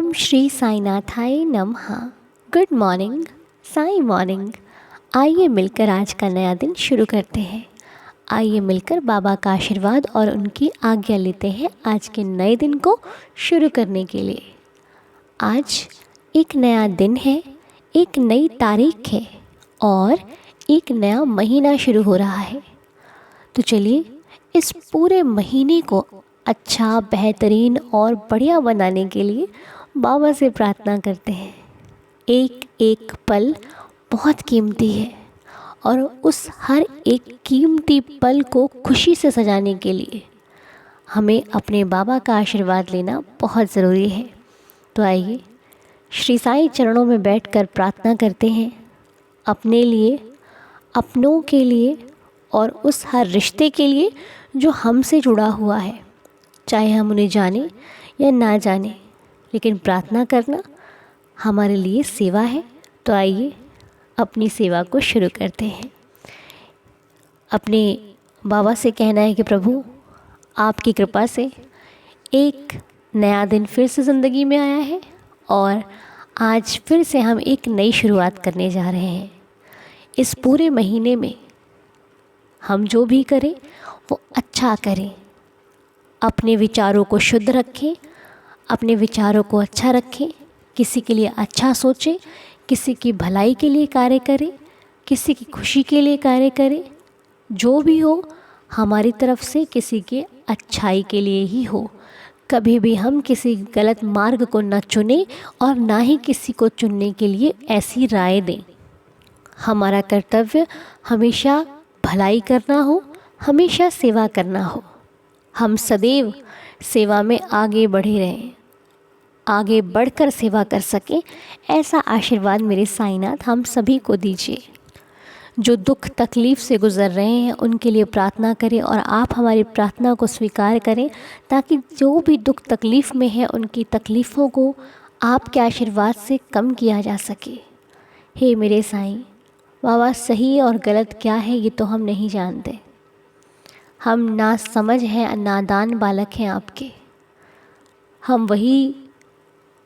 ओम श्री साईनाथाय नमः। Good morning, Sai morning. आइए मिलकर आज का नया दिन शुरू करते हैं। आइए मिलकर बाबा का आशीर्वाद और उनकी आज्ञा लेते हैं आज के नए दिन को शुरू करने के लिए। आज एक नया दिन है, एक नई तारीख है और एक नया महीना शुरू हो रहा है। तो चलिए इस पूरे महीने को अच्छा, बेहतरीन और बढ़िया बनाने के लिए बाबा से प्रार्थना करते हैं। एक एक पल बहुत कीमती है और उस हर एक कीमती पल को खुशी से सजाने के लिए हमें अपने बाबा का आशीर्वाद लेना बहुत ज़रूरी है। तो आइए श्री साईं चरणों में बैठकर प्रार्थना करते हैं अपने लिए, अपनों के लिए और उस हर रिश्ते के लिए जो हमसे जुड़ा हुआ है, चाहे हम उन्हें जाने या ना जाने, लेकिन प्रार्थना करना हमारे लिए सेवा है। तो आइए अपनी सेवा को शुरू करते हैं। अपने बाबा से कहना है कि प्रभु, आपकी कृपा से एक नया दिन फिर से ज़िंदगी में आया है और आज फिर से हम एक नई शुरुआत करने जा रहे हैं। इस पूरे महीने में हम जो भी करें वो अच्छा करें, अपने विचारों को शुद्ध रखें, अपने विचारों को अच्छा रखें, किसी के लिए अच्छा सोचें, किसी की भलाई के लिए कार्य करें, किसी की खुशी के लिए कार्य करें। जो भी हो हमारी तरफ से किसी के अच्छाई के लिए ही हो। कभी भी हम किसी गलत मार्ग को न चुनें और ना ही किसी को चुनने के लिए ऐसी राय दें। हमारा कर्तव्य हमेशा भलाई करना हो, हमेशा सेवा करना हो। हम सदैव सेवा में आगे बढ़े रहें, आगे बढ़कर सेवा कर सकें, ऐसा आशीर्वाद मेरे साईनाथ हम सभी को दीजिए। जो दुख तकलीफ़ से गुज़र रहे हैं उनके लिए प्रार्थना करें और आप हमारी प्रार्थना को स्वीकार करें, ताकि जो भी दुख तकलीफ़ में है उनकी तकलीफ़ों को आपके आशीर्वाद से कम किया जा सके। हे मेरे साईं बाबा, सही और गलत क्या है ये तो हम नहीं जानते। हम ना समझ हैं, नादान बालक हैं आपके। हम वही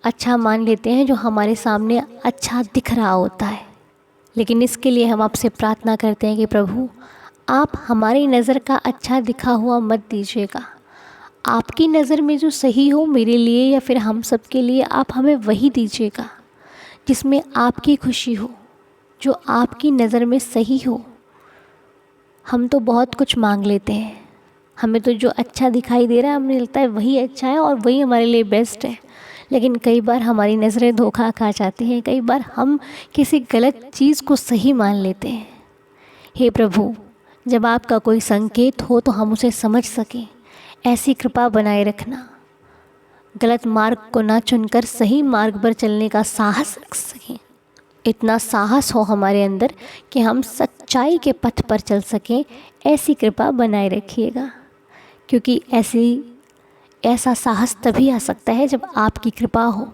अच्छा मान लेते हैं जो हमारे सामने अच्छा दिख रहा होता है, लेकिन इसके लिए हम आपसे प्रार्थना करते हैं कि प्रभु, आप हमारी नज़र का अच्छा दिखा हुआ मत दीजिएगा। आपकी नज़र में जो सही हो मेरे लिए या फिर हम सब के लिए, आप हमें वही दीजिएगा जिसमें आपकी खुशी हो, जो आपकी नज़र में सही हो। हम तो बहुत कुछ मांग लेते हैं, हमें तो जो अच्छा दिखाई दे रहा है हमें लगता है वही अच्छा है और वही हमारे लिए बेस्ट है, लेकिन कई बार हमारी नज़रें धोखा खा जाती हैं। कई बार हम किसी गलत चीज़ को सही मान लेते हैं। हे प्रभु, जब आपका कोई संकेत हो तो हम उसे समझ सकें, ऐसी कृपा बनाए रखना। गलत मार्ग को ना चुनकर सही मार्ग पर चलने का साहस रख सकें, इतना साहस हो हमारे अंदर कि हम सच्चाई के पथ पर चल सकें, ऐसी कृपा बनाए रखिएगा। क्योंकि ऐसा साहस तभी आ सकता है जब आपकी कृपा हो।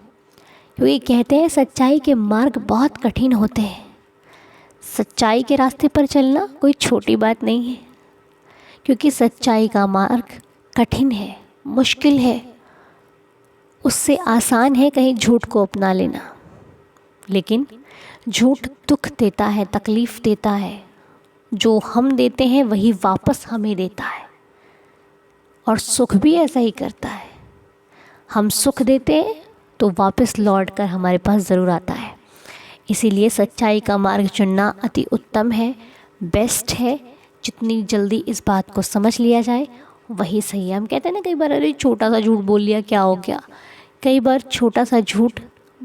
क्योंकि कहते हैं सच्चाई के मार्ग बहुत कठिन होते हैं। सच्चाई के रास्ते पर चलना कोई छोटी बात नहीं है, क्योंकि सच्चाई का मार्ग कठिन है, मुश्किल है। उससे आसान है कहीं झूठ को अपना लेना, लेकिन झूठ दुख देता है, तकलीफ़ देता है। जो हम देते हैं वही वापस हमें देता है, और सुख भी ऐसा ही करता है। हम सुख देते हैं तो वापस लौट कर हमारे पास ज़रूर आता है। इसीलिए सच्चाई का मार्ग चुनना अति उत्तम है, बेस्ट है। जितनी जल्दी इस बात को समझ लिया जाए वही सही है। हम कहते हैं ना कई बार, अरे छोटा सा झूठ बोल लिया क्या हो गया। कई बार छोटा सा झूठ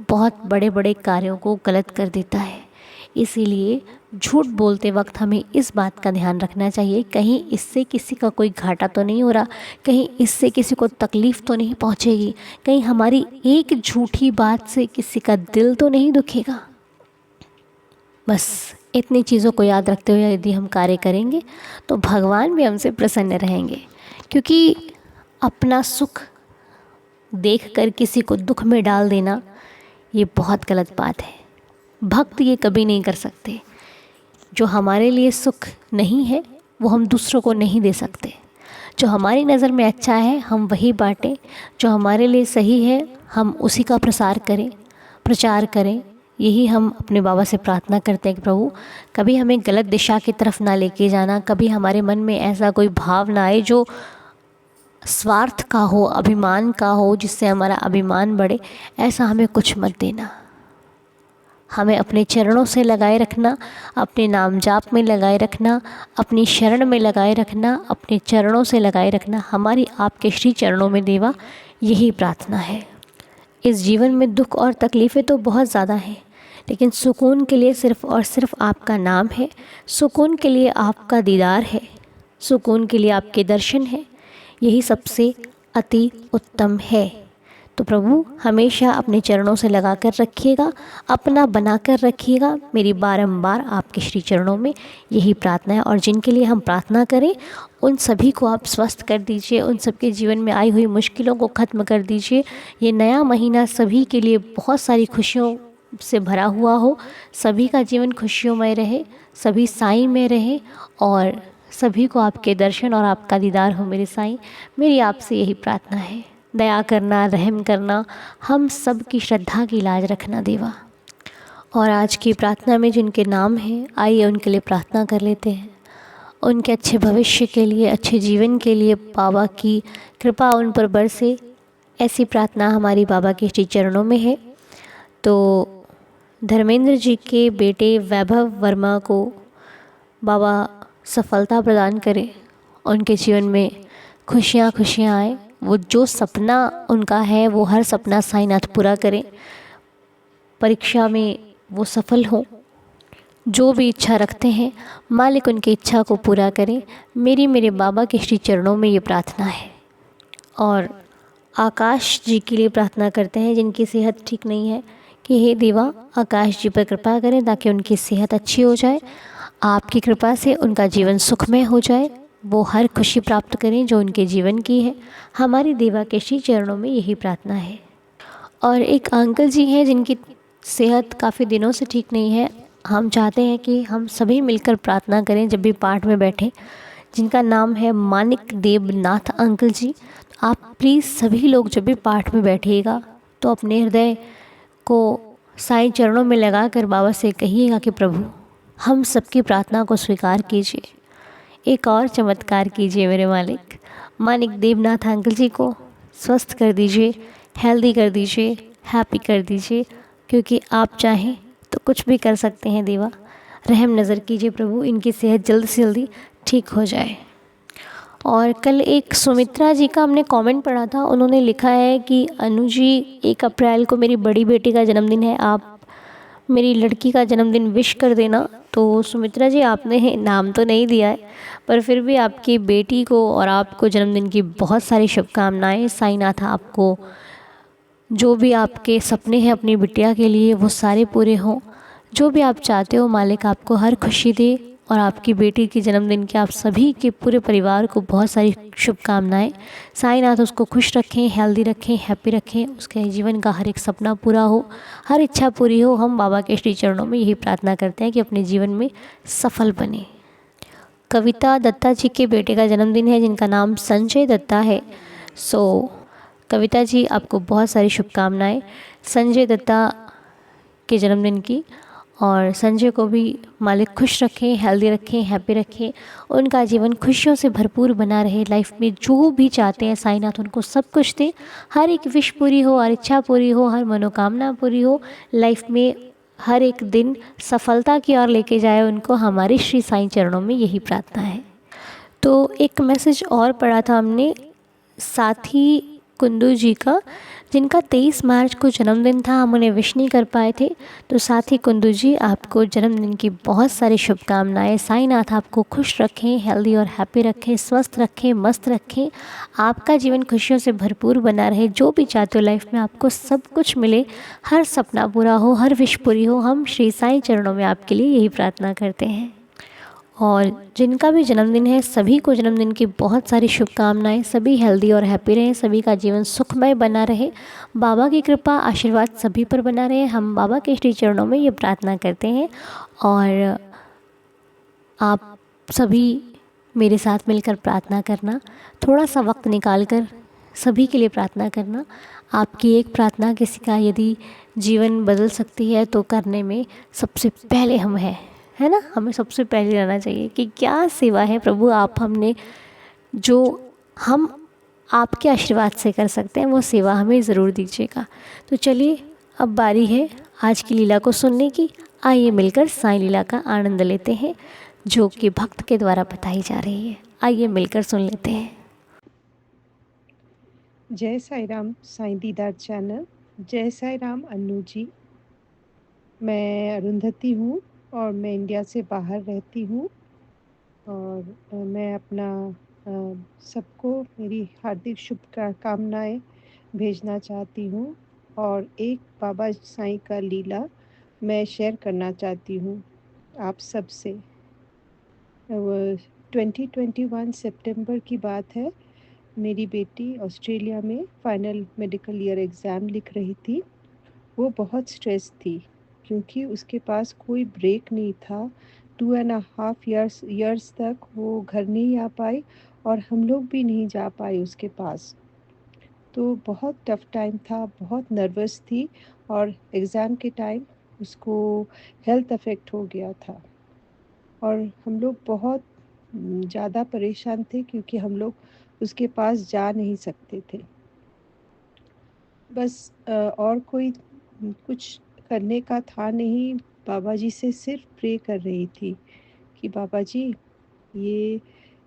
बहुत बड़े बड़े कार्यों को गलत कर देता है। इसीलिए झूठ बोलते वक्त हमें इस बात का ध्यान रखना चाहिए, कहीं इससे किसी का कोई घाटा तो नहीं हो रहा, कहीं इससे किसी को तकलीफ़ तो नहीं पहुंचेगी, कहीं हमारी एक झूठी बात से किसी का दिल तो नहीं दुखेगा। बस इतनी चीज़ों को याद रखते हुए यदि हम कार्य करेंगे तो भगवान भी हमसे प्रसन्न रहेंगे। क्योंकि अपना सुख देखकर किसी को दुख में डाल देना ये बहुत गलत बात है। भक्त ये कभी नहीं कर सकते। जो हमारे लिए सुख नहीं है वो हम दूसरों को नहीं दे सकते। जो हमारी नज़र में अच्छा है हम वही बांटें, जो हमारे लिए सही है हम उसी का प्रचार करें। यही हम अपने बाबा से प्रार्थना करते हैं कि प्रभु कभी हमें गलत दिशा की तरफ ना लेके जाना, कभी हमारे मन में ऐसा कोई भाव ना आए जो स्वार्थ का हो, अभिमान का हो, जिससे हमारा अभिमान बढ़े। ऐसा हमें कुछ मत देना। हमें अपने चरणों से लगाए रखना, अपने नाम जाप में लगाए रखना, अपनी शरण में लगाए रखना, अपने चरणों से लगाए रखना। हमारी आपके श्री चरणों में देवा यही प्रार्थना है। इस जीवन में दुख और तकलीफ़ें तो बहुत ज़्यादा हैं, लेकिन सुकून के लिए सिर्फ़ और सिर्फ आपका नाम है, सुकून के लिए आपका दीदार है, सुकून के लिए आपके दर्शन है। यही सबसे अति उत्तम है। तो प्रभु हमेशा अपने चरणों से लगा कर रखिएगा, अपना बना कर रखिएगा। मेरी बारंबार आपके श्री चरणों में यही प्रार्थना है। और जिनके लिए हम प्रार्थना करें उन सभी को आप स्वस्थ कर दीजिए, उन सबके जीवन में आई हुई मुश्किलों को ख़त्म कर दीजिए। ये नया महीना सभी के लिए बहुत सारी खुशियों से भरा हुआ हो, सभी का जीवन खुशियोंमय रहे, सभी साईं में रहे और सभी को आपके दर्शन और आपका दीदार हो मेरे साईं। मेरी आपसे यही प्रार्थना है। दया करना, रहम करना, हम सब की श्रद्धा की लाज रखना देवा। और आज की प्रार्थना में जिनके नाम हैं आइए उनके लिए प्रार्थना कर लेते हैं। उनके अच्छे भविष्य के लिए, अच्छे जीवन के लिए बाबा की कृपा उन पर बरसे, ऐसी प्रार्थना हमारी बाबा के श्री चरणों में है। तो धर्मेंद्र जी के बेटे वैभव वर्मा को बाबा सफलता प्रदान करें, उनके जीवन में खुशियाँ आए। वो जो सपना उनका है वो हर सपना साईनाथ पूरा करें, परीक्षा में वो सफल हों, जो भी इच्छा रखते हैं मालिक उनकी इच्छा को पूरा करें। मेरे बाबा के श्री चरणों में ये प्रार्थना है। और आकाश जी के लिए प्रार्थना करते हैं जिनकी सेहत ठीक नहीं है कि हे देवा आकाश जी पर कृपा करें ताकि उनकी सेहत अच्छी हो जाए, आपकी कृपा से उनका जीवन सुखमय हो जाए, वो हर खुशी प्राप्त करें जो उनके जीवन की है। हमारी देवा के श्री चरणों में यही प्रार्थना है। और एक अंकल जी हैं जिनकी सेहत काफ़ी दिनों से ठीक नहीं है। हम चाहते हैं कि हम सभी मिलकर प्रार्थना करें जब भी पाठ में बैठें, जिनका नाम है मानिक देवनाथ अंकल जी। आप प्लीज़ सभी लोग जब भी पाठ में बैठिएगा तो अपने हृदय को साईं चरणों में लगा कर बाबा से कहिएगा कि प्रभु हम सबकी प्रार्थना को स्वीकार कीजिए, एक और चमत्कार कीजिए मेरे मानिक देवनाथ अंकल जी को स्वस्थ कर दीजिए, हेल्दी कर दीजिए, हैप्पी कर दीजिए, क्योंकि आप चाहें तो कुछ भी कर सकते हैं देवा। रहम नज़र कीजिए प्रभु, इनकी सेहत जल्द से जल्दी ठीक हो जाए। और कल एक सुमित्रा जी का हमने कमेंट पढ़ा था, उन्होंने लिखा है कि अनु जी 1 अप्रैल को मेरी बड़ी बेटी का जन्मदिन है, आप मेरी लड़की का जन्मदिन विश कर देना। तो सुमित्रा जी आपने नाम तो नहीं दिया है, पर फिर भी आपकी बेटी को और आपको जन्मदिन की बहुत सारी शुभकामनाएं। साईनाथ आपको जो भी आपके सपने हैं अपनी बिटिया के लिए वो सारे पूरे हों, जो भी आप चाहते हो मालिक आपको हर खुशी दे। और आपकी बेटी के जन्मदिन के आप सभी के पूरे परिवार को बहुत सारी शुभकामनाएं। साईनाथ उसको खुश रखें, हेल्दी रखें, हैप्पी रखें, उसके जीवन का हर एक सपना पूरा हो, हर इच्छा पूरी हो। हम बाबा के श्री चरणों में यही प्रार्थना करते हैं कि अपने जीवन में सफल बने। कविता दत्ता जी के बेटे का जन्मदिन है जिनका नाम संजय दत्ता है। कविता जी आपको बहुत सारी शुभकामनाएं संजय दत्ता के जन्मदिन की। और संजय को भी मालिक खुश रखें, हेल्दी रखें, हैप्पी रखें, उनका जीवन खुशियों से भरपूर बना रहे। लाइफ में जो भी चाहते हैं साईनाथ उनको सब कुछ दे, हर एक विश पूरी हो, हर इच्छा पूरी हो, हर मनोकामना पूरी हो। लाइफ में हर एक दिन सफलता की ओर लेके जाए उनको। हमारे श्री साईं चरणों में यही प्रार्थना है। तो एक मैसेज और पढ़ा था हमने साथी कुंदू जी का, जिनका 23 मार्च को जन्मदिन था, हम उन्हें विश नहीं कर पाए थे। तो साथी कुंदू जी आपको जन्मदिन की बहुत सारी शुभकामनाएं। साईनाथ आपको खुश रखें, हेल्दी और हैप्पी रखें, स्वस्थ रखें, मस्त रखें, आपका जीवन खुशियों से भरपूर बना रहे। जो भी चाहते हो लाइफ में आपको सब कुछ मिले, हर सपना पूरा हो, हर विश पूरी हो। हम श्री साईं चरणों में आपके लिए यही प्रार्थना करते हैं। और जिनका भी जन्मदिन है सभी को जन्मदिन की बहुत सारी शुभकामनाएं। सभी हेल्दी और हैप्पी रहें, सभी का जीवन सुखमय बना रहे, बाबा की कृपा आशीर्वाद सभी पर बना रहे। हम बाबा के श्री चरणों में ये प्रार्थना करते हैं। और आप सभी मेरे साथ मिलकर प्रार्थना करना, थोड़ा सा वक्त निकाल कर सभी के लिए प्रार्थना करना। आपकी एक प्रार्थना किसी का यदि जीवन बदल सकती है तो करने में सबसे पहले हम हैं, है ना। हमें सबसे पहले रहना चाहिए कि क्या सेवा है प्रभु, आप हमने जो हम आपके आशीर्वाद से कर सकते हैं वो सेवा हमें ज़रूर दीजिएगा। तो चलिए अब बारी है आज की लीला को सुनने की। आइए मिलकर साईं लीला का आनंद लेते हैं जो कि भक्त के द्वारा बताई जा रही है। आइए मिलकर सुन लेते हैं। जय साई राम साईं दीदार चैनल। जय साई राम अन्नू जी। मैं अरुंधति हूँ और मैं इंडिया से बाहर रहती हूँ। और मैं अपना सबको मेरी हार्दिक शुभकामनाएं भेजना चाहती हूँ। और एक बाबा साईं का लीला मैं शेयर करना चाहती हूँ आप सब से। 2021 सितंबर की बात है। मेरी बेटी ऑस्ट्रेलिया में फाइनल मेडिकल ईयर एग्ज़ाम लिख रही थी। वो बहुत स्ट्रेस थी क्योंकि उसके पास कोई ब्रेक नहीं था। 2.5 years तक वो घर नहीं आ पाई और हम लोग भी नहीं जा पाए उसके पास। तो बहुत टफ टाइम था, बहुत नर्वस थी और एग्ज़ाम के टाइम उसको हेल्थ अफेक्ट हो गया था। और हम लोग बहुत ज़्यादा परेशान थे क्योंकि हम लोग उसके पास जा नहीं सकते थे। बस और कोई कुछ करने का था नहीं। बाबा जी से सिर्फ प्रे कर रही थी कि बाबा जी ये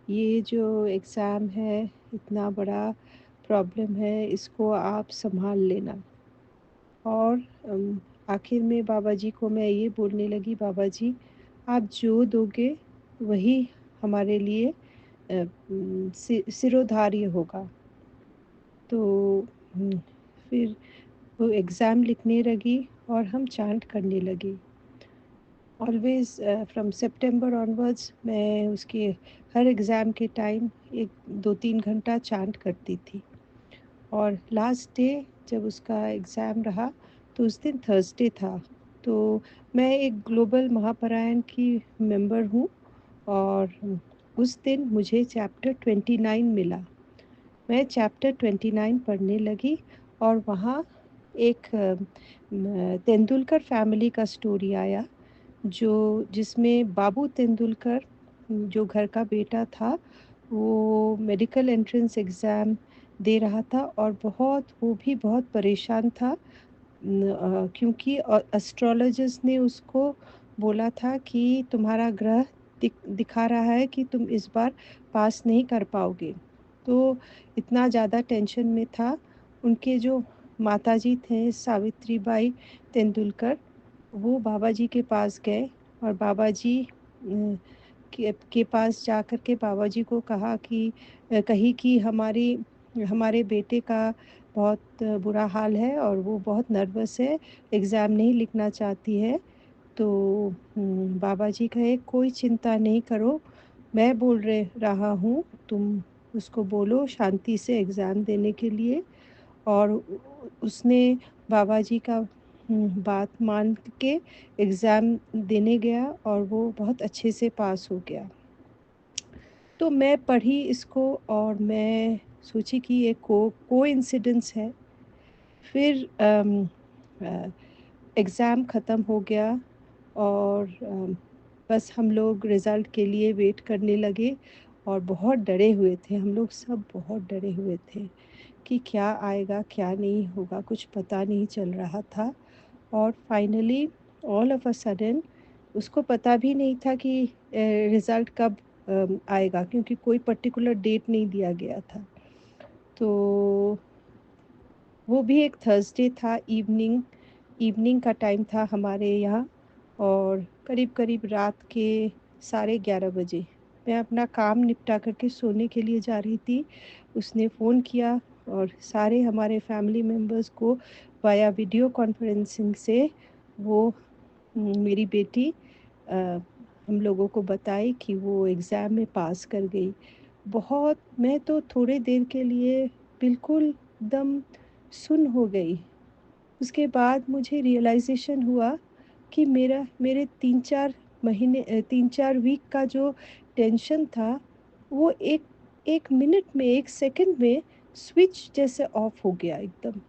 ये जो एग्ज़ाम है, इतना बड़ा प्रॉब्लम है, इसको आप संभाल लेना। और आखिर में बाबा जी को मैं ये बोलने लगी, बाबा जी आप जो दोगे वही हमारे लिए सिरोधार्य होगा। तो फिर वो एग्ज़ाम लिखने लगी और हम चांट करने लगे। ऑलवेज़ फ्रॉम सितंबर ऑनवर्ड्स मैं उसके हर एग्ज़ाम के टाइम 1-2-3 घंटा चांट करती थी। और लास्ट डे जब उसका एग्ज़ाम रहा तो उस दिन थर्सडे था। तो मैं एक ग्लोबल महापरायण की मेंबर हूँ और उस दिन मुझे चैप्टर 29 मिला। मैं चैप्टर 29 पढ़ने लगी और वहाँ एक तेंदुलकर फैमिली का स्टोरी आया जो जिसमें बाबू तेंदुलकर जो घर का बेटा था वो मेडिकल एंट्रेंस एग्ज़ाम दे रहा था और वो भी बहुत परेशान था क्योंकि एस्ट्रोलॉजर्स ने उसको बोला था कि तुम्हारा ग्रह दिखा रहा है कि तुम इस बार पास नहीं कर पाओगे। तो इतना ज़्यादा टेंशन में था। उनके जो माताजी थे सावित्रीबाई तेंदुलकर, वो बाबा जी के पास गए और बाबा जी के पास जा कर के बाबा जी को कही कि हमारे बेटे का बहुत बुरा हाल है और वो बहुत नर्वस है, एग्ज़ाम नहीं लिखना चाहती है। तो बाबा जी कहे कोई चिंता नहीं करो, मैं रहा हूँ, तुम उसको बोलो शांति से एग्ज़ाम देने के लिए। और उसने बाबा जी का बात मान के एग्ज़ाम देने गया और वो बहुत अच्छे से पास हो गया। तो मैं पढ़ी इसको और मैं सोची कि ये कोइंसिडेंस है। फिर एग्ज़ाम ख़त्म हो गया और बस हम लोग रिज़ल्ट के लिए वेट करने लगे और बहुत डरे हुए थे। हम लोग सब बहुत डरे हुए थे कि क्या आएगा, क्या नहीं होगा, कुछ पता नहीं चल रहा था। और finally all of a sudden उसको पता भी नहीं था कि रिज़ल्ट कब आएगा क्योंकि कोई पर्टिकुलर डेट नहीं दिया गया था। तो वो भी एक थर्सडे था, इवनिंग का टाइम था हमारे यहाँ और करीब-करीब रात के 11:30 बजे मैं अपना काम निपटा करके सोने के लिए जा रही थी। उसने फ़ोन किया और सारे हमारे फैमिली मेंबर्स को वाया वीडियो कॉन्फ्रेंसिंग से वो मेरी बेटी हम लोगों को बताई कि वो एग्ज़ाम में पास कर गई। मैं तो थोड़ी देर के लिए बिल्कुल एकदम सुन्न हो गई। उसके बाद मुझे रियलाइज़ेशन हुआ कि मेरे 3-4 वीक का जो टेंशन था वो एक एक मिनट में, एक सेकंड में स्विच जैसे ऑफ हो गया एकदम।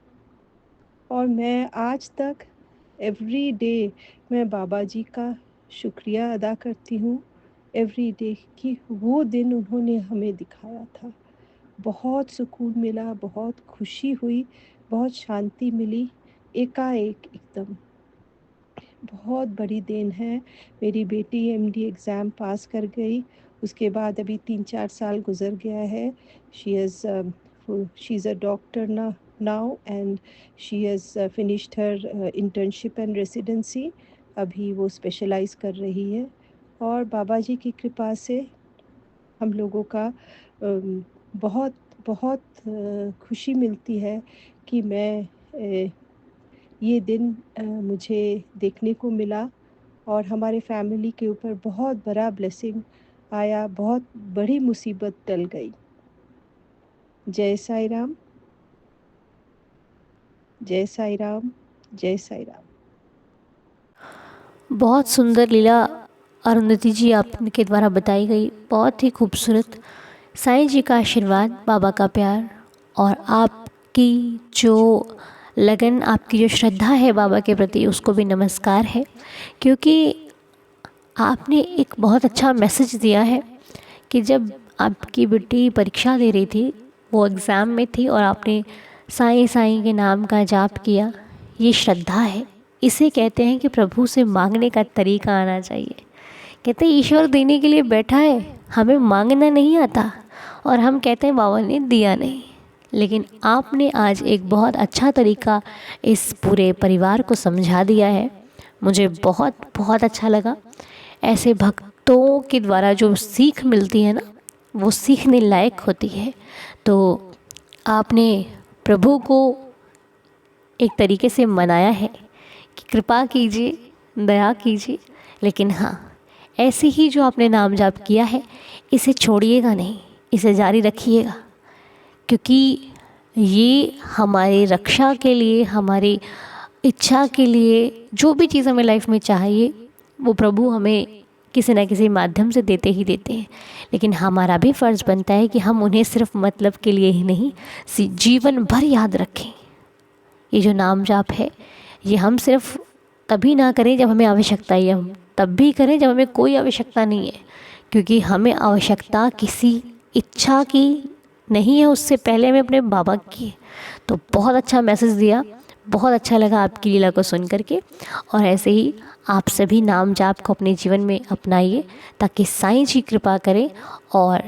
और मैं आज तक एवरी डे मैं बाबा जी का शुक्रिया अदा करती हूँ, एवरी डे, कि वो दिन उन्होंने हमें दिखाया था। बहुत सुकून मिला, बहुत खुशी हुई, बहुत शांति मिली, एकाएक एकदम। बहुत बड़ी देन है। मेरी बेटी एमडी एग्ज़ाम पास कर गई, उसके बाद अभी 3-4 साल गुज़र गया है। She is a doctor now and she has finished her internship and residency. अभी वो स्पेशलाइज़ कर रही है। और बाबा जी की कृपा से हम लोगों का बहुत बहुत खुशी मिलती है कि ये दिन मुझे देखने को मिला और हमारे फैमिली के ऊपर बहुत बड़ा ब्लेसिंग आया, बहुत बड़ी मुसीबत टल गई। जय साईं राम, जय साईं राम, जय साईं राम। बहुत सुंदर लीला अरुंधति जी आपके द्वारा बताई गई, बहुत ही खूबसूरत। साईं जी का आशीर्वाद, बाबा का प्यार और आपकी जो लगन, आपकी जो श्रद्धा है बाबा के प्रति, उसको भी नमस्कार है। क्योंकि आपने एक बहुत अच्छा मैसेज दिया है कि जब आपकी बेटी परीक्षा दे रही थी, वो एग्ज़ाम में थी और आपने साईं साईं के नाम का जाप किया। ये श्रद्धा है, इसे कहते हैं कि प्रभु से मांगने का तरीका आना चाहिए। कहते हैं ईश्वर देने के लिए बैठा है, हमें मांगना नहीं आता और हम कहते हैं बाबा ने दिया नहीं। लेकिन आपने आज एक बहुत अच्छा तरीका इस पूरे परिवार को समझा दिया है, मुझे बहुत बहुत अच्छा लगा। ऐसे भक्तों के द्वारा जो सीख मिलती है ना, वो सीखने लायक होती है। तो आपने प्रभु को एक तरीके से मनाया है कि कृपा कीजिए, दया कीजिए। लेकिन हाँ, ऐसे ही जो आपने नाम जाप किया है, इसे छोड़िएगा नहीं, इसे जारी रखिएगा। क्योंकि ये हमारी रक्षा के लिए, हमारी इच्छा के लिए, जो भी चीज़ हमें लाइफ में चाहिए वो प्रभु हमें किसी न किसी माध्यम से देते ही देते हैं। लेकिन हमारा भी फ़र्ज़ बनता है कि हम उन्हें सिर्फ मतलब के लिए ही नहीं, जीवन भर याद रखें। ये जो नाम जाप है, ये हम सिर्फ तभी ना करें जब हमें आवश्यकता है, हम तब भी करें जब हमें कोई आवश्यकता नहीं है। क्योंकि हमें आवश्यकता किसी इच्छा की नहीं है, उससे पहले हमें अपने बाबा की है। तो बहुत अच्छा मैसेज दिया, बहुत अच्छा लगा आपकी लीला को सुन करके। और ऐसे ही आप सभी नाम जाप को अपने जीवन में अपनाइए, ताकि साईं जी कृपा करें और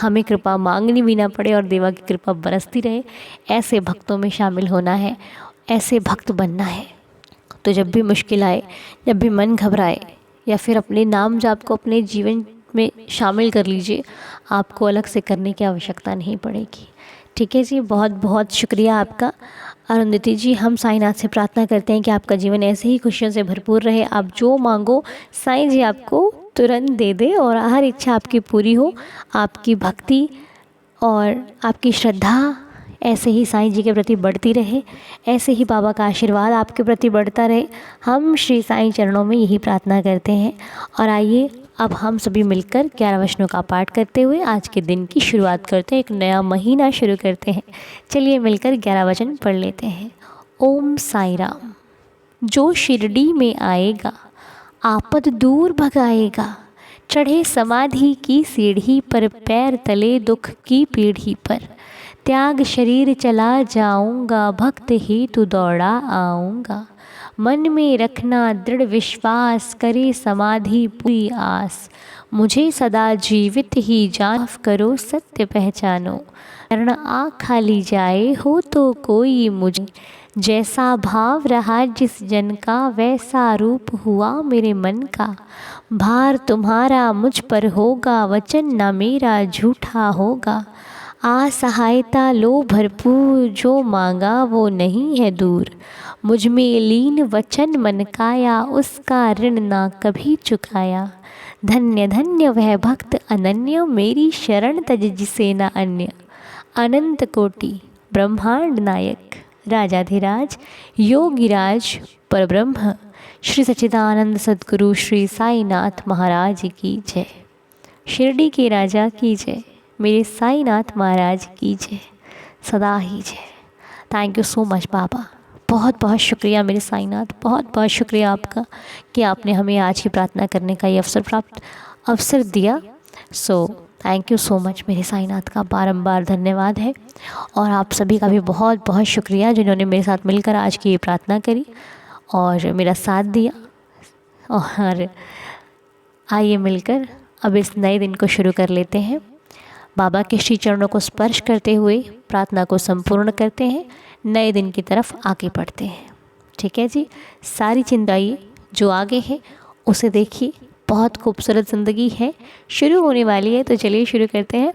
हमें कृपा मांगनी भी ना पड़े और देवा की कृपा बरसती रहे। ऐसे भक्तों में शामिल होना है, ऐसे भक्त बनना है। तो जब भी मुश्किल आए, जब भी मन घबराए, या फिर अपने नाम जाप को अपने जीवन में शामिल कर लीजिए, आपको अलग से करने की आवश्यकता नहीं पड़ेगी। ठीक है जी, बहुत बहुत शुक्रिया आपका अरुंधति जी। हम साईंनाथ से प्रार्थना करते हैं कि आपका जीवन ऐसे ही खुशियों से भरपूर रहे। आप जो मांगो साईं जी आपको तुरंत दे दे और हर इच्छा आपकी पूरी हो। आपकी भक्ति और आपकी श्रद्धा ऐसे ही साईं जी के प्रति बढ़ती रहे, ऐसे ही बाबा का आशीर्वाद आपके प्रति बढ़ता रहे। हम श्री साईं चरणों में यही प्रार्थना करते हैं। और आइए अब हम सभी मिलकर 11 वचनों का पाठ करते हुए आज के दिन की शुरुआत करते हैं, एक नया महीना शुरू करते हैं। चलिए मिलकर 11 वचन पढ़ लेते हैं। ओम साई राम। जो शिरडी में आएगा आपद दूर भगाएगा, चढ़े समाधि की सीढ़ी पर, पैर तले दुख की पीढ़ी पर, त्याग शरीर चला जाऊंगा, भक्त ही तू दौड़ा आऊंगा। मन में रखना दृढ़ विश्वास, करे समाधि पूरी आस, मुझे सदा जीवित ही जान, करो सत्य पहचानो। शरण आ खाली जाए हो तो कोई मुझे, जैसा भाव रहा जिस जन का, वैसा रूप हुआ मेरे मन का। भार तुम्हारा मुझ पर होगा, वचन न मेरा झूठा होगा। असहायता लो भरपूर, जो मांगा वो नहीं है दूर। मुझ में लीन वचन मन काया, उसका ऋण ना कभी चुकाया। धन्य धन्य वह भक्त अनन्य, मेरी शरण तज जिसे न अन्य। अनंत कोटि ब्रह्मांड नायक, राजाधिराज योगिराज परब्रह्म, श्री सच्चिदानंद सद्गुरु श्री साईनाथ महाराज की जय। शिरडी के राजा की जय, मेरे साईनाथ महाराज की जय, सदा ही जय। थैंक यू सो मच बाबा, बहुत बहुत शुक्रिया मेरे साईनाथ, बहुत बहुत शुक्रिया आपका कि आपने हमें आज की प्रार्थना करने का ये अवसर दिया। So thank you so much मेरे साईनाथ का बारंबार धन्यवाद है। और आप सभी का भी बहुत बहुत शुक्रिया जिन्होंने मेरे साथ मिलकर आज की ये प्रार्थना करी और मेरा साथ दिया। और आइए मिलकर अब इस नए दिन को शुरू कर लेते हैं। बाबा के श्री चरणों को स्पर्श करते हुए प्रार्थना को संपूर्ण करते हैं, नए दिन की तरफ आगे बढ़ते हैं। ठीक है जी, सारी चिंताएं जो आगे है उसे देखिए, बहुत खूबसूरत ज़िंदगी है, शुरू होने वाली है। तो चलिए शुरू करते हैं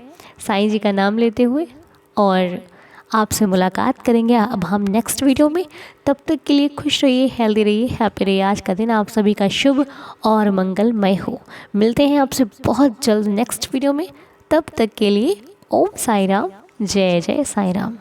साईं जी का नाम लेते हुए, और आपसे मुलाकात करेंगे अब हम नेक्स्ट वीडियो में। तब तक के लिए खुश रहिए, हेल्दी रहिए, हैप्पी रहिए। आज का दिन आप सभी का शुभ और मंगलमय हो। मिलते हैं आपसे बहुत जल्द नेक्स्ट वीडियो में। तब तक के लिए ओम साई राम, जय जय साई राम।